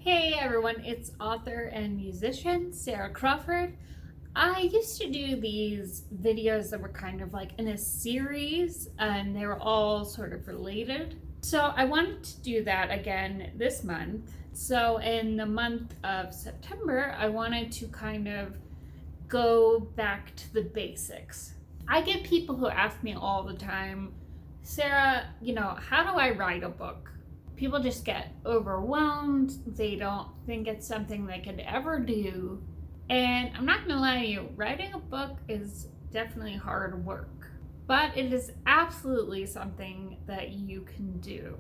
Hey everyone, it's author and musician Sarah Crawford. I used to do these videos that were kind of like in a series and they were all sort of related. So I wanted to do that again this month. So in the month of September, I wanted to kind of go back to the basics. I get people who ask me all the time, Sarah, how do I write a book? People just get overwhelmed. They don't think it's something they could ever do. And I'm not gonna lie to you, writing a book is definitely hard work, but it is absolutely something that you can do.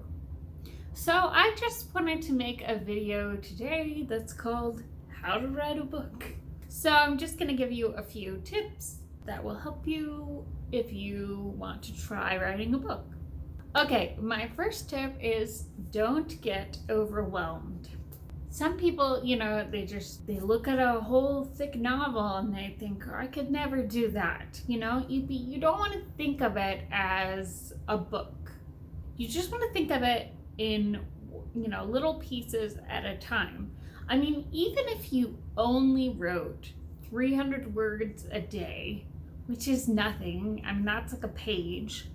So I just wanted to make a video today that's called How to Write a Book. So I'm just gonna give you a few tips that will help you if you want to try writing a book. Okay, my first tip is don't get overwhelmed. Some people, they look at a whole thick novel and they think, oh, I could never do that. You don't want to think of it as a book. You just want to think of it in, little pieces at a time. I mean, even if you only wrote 300 words a day, which is nothing, that's like a page.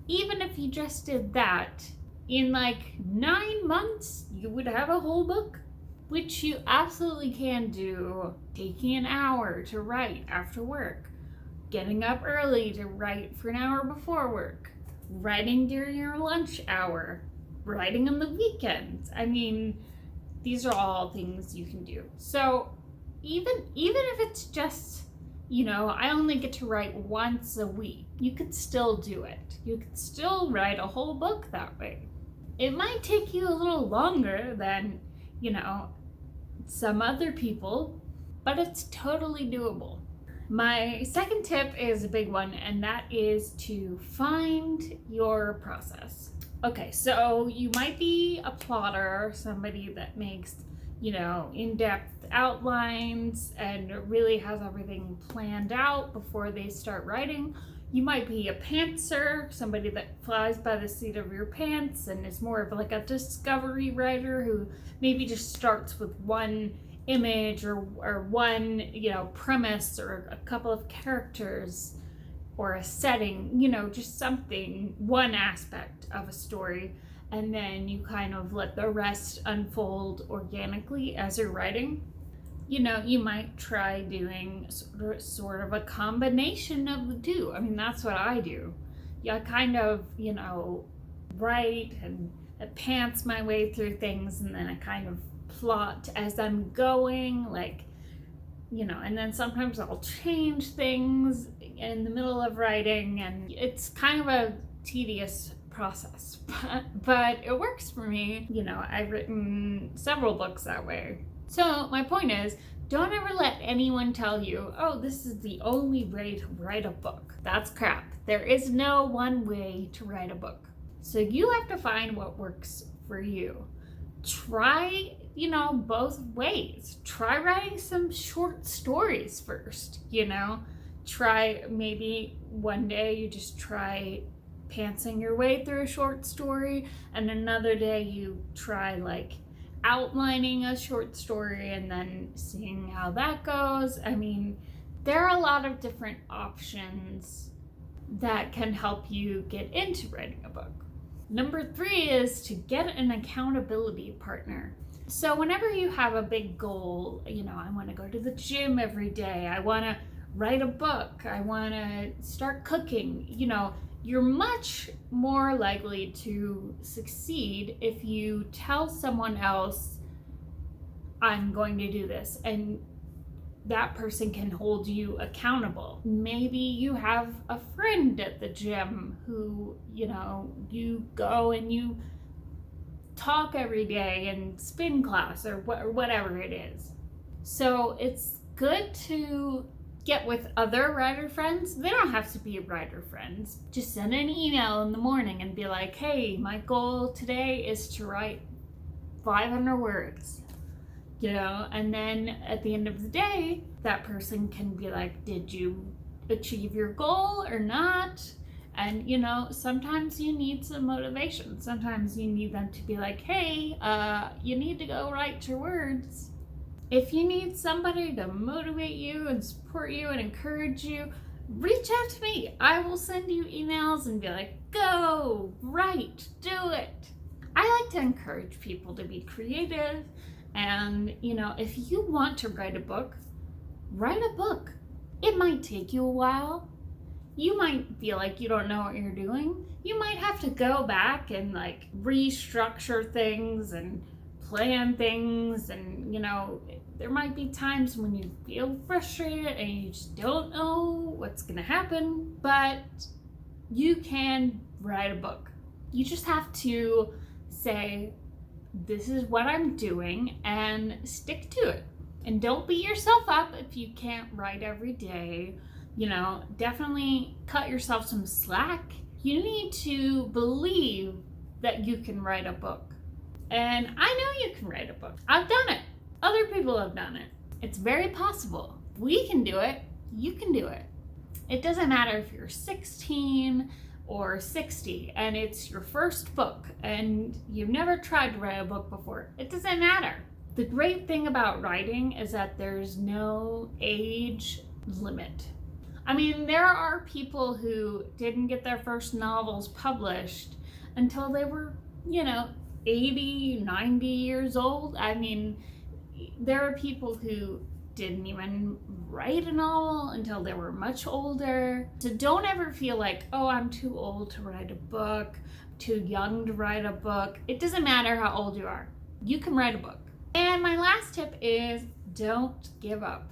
Even if you just did that, in like 9 months, you would have a whole book, which you absolutely can do, taking an hour to write after work, getting up early to write for an hour before work, writing during your lunch hour, writing on the weekends. These are all things you can do. So even if it's just, I only get to write once a week, you could still do it. You could still write a whole book that way. It might take you a little longer than, some other people, but it's totally doable. My second tip is a big one, and that is to find your process. Okay, so you might be a plotter, somebody that makes in-depth outlines and really has everything planned out before they start writing. You might be a pantser, somebody that flies by the seat of your pants and is more of like a discovery writer who maybe just starts with one image or one, premise or a couple of characters or a setting, just something, one aspect of a story. And then you kind of let the rest unfold organically as you're writing. You might try doing sort of a combination of the two. That's what I do. I kind of, write and pants my way through things, and then I kind of plot as I'm going, and then sometimes I'll change things in the middle of writing, and it's kind of a tedious process, but it works for me. I've written several books that way. So my point is, don't ever let anyone tell you, oh, this is the only way to write a book. That's crap. There is no one way to write a book. So you have to find what works for you. Try, both ways. Try writing some short stories first, Try, maybe one day you just try pantsing your way through a short story, and another day you try outlining a short story and then seeing how that goes. There are a lot of different options that can help you get into writing a book. Number 3 is to get an accountability partner. So whenever you have a big goal, I want to go to the gym every day, I want to write a book, I want to start cooking, you're much more likely to succeed if you tell someone else, I'm going to do this, and that person can hold you accountable. Maybe you have a friend at the gym who, you go and you talk every day in spin class or whatever it is. So it's good to get with other writer friends. They don't have to be writer friends. Just send an email in the morning and be like, hey, my goal today is to write 500 words, and then at the end of the day, that person can be like, did you achieve your goal or not? And sometimes you need some motivation. Sometimes you need them to be like, hey, you need to go write your words. If you need somebody to motivate you and support you and encourage you, reach out to me. I will send you emails and be like, go, write, do it. I like to encourage people to be creative. And, if you want to write a book, write a book. It might take you a while. You might feel like you don't know what you're doing. You might have to go back and restructure things and plan things, and there might be times when you feel frustrated and you just don't know what's gonna happen, but you can write a book. You just have to say, this is what I'm doing, and stick to it. And don't beat yourself up if you can't write every day. Definitely cut yourself some slack. You need to believe that you can write a book. And I know you can write a book. I've done it. Other people have done it. It's very possible. We can do it. You can do it. It doesn't matter if you're 16 or 60 and it's your first book and you've never tried to write a book before. It doesn't matter. The great thing about writing is that there's no age limit. I mean, there are people who didn't get their first novels published until they were, 80, 90 years old. I mean, there are people who didn't even write a novel until they were much older. So don't ever feel like, oh, I'm too old to write a book, too young to write a book. It doesn't matter how old you are. You can write a book. And my last tip is don't give up.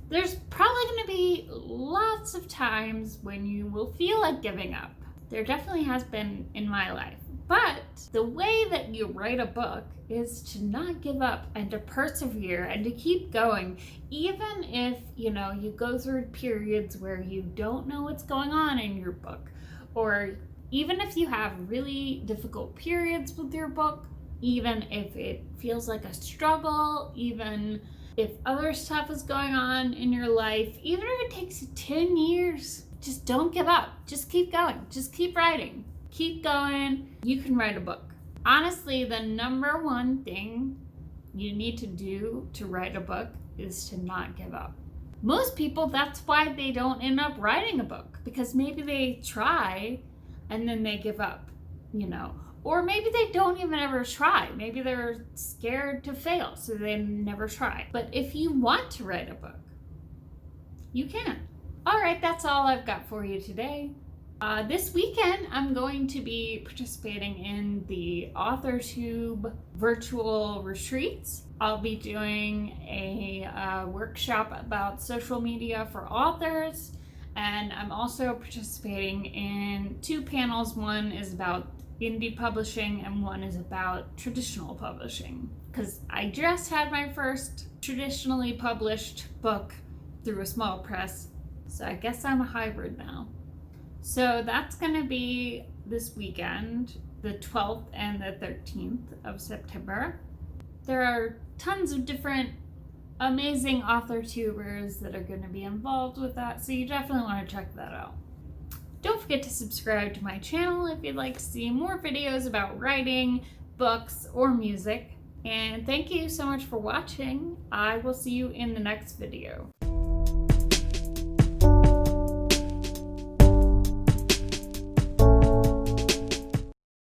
There's probably going to be lots of times when you will feel like giving up. There definitely has been in my life. But the way that you write a book is to not give up and to persevere and to keep going, even if, you go through periods where you don't know what's going on in your book, or even if you have really difficult periods with your book, even if it feels like a struggle, even if other stuff is going on in your life, even if it takes you 10 years, just don't give up. Just keep going. Just keep writing. Keep going. You can write a book. Honestly, the number one thing you need to do to write a book is to not give up. Most people, that's why they don't end up writing a book, because maybe they try and then they give up, or maybe they don't even ever try. Maybe they're scared to fail, so they never try. But if you want to write a book, you can. All right, that's all I've got for you today. This weekend, I'm going to be participating in the Authortube virtual retreats. I'll be doing a workshop about social media for authors, and I'm also participating in 2 panels. One is about indie publishing and one is about traditional publishing, because I just had my first traditionally published book through a small press, so I guess I'm a hybrid now. So that's going to be this weekend, the 12th and the 13th of September. There are tons of different amazing author-tubers that are going to be involved with that, so you definitely want to check that out. Don't forget to subscribe to my channel if you'd like to see more videos about writing, books, or music. And thank you so much for watching. I will see you in the next video.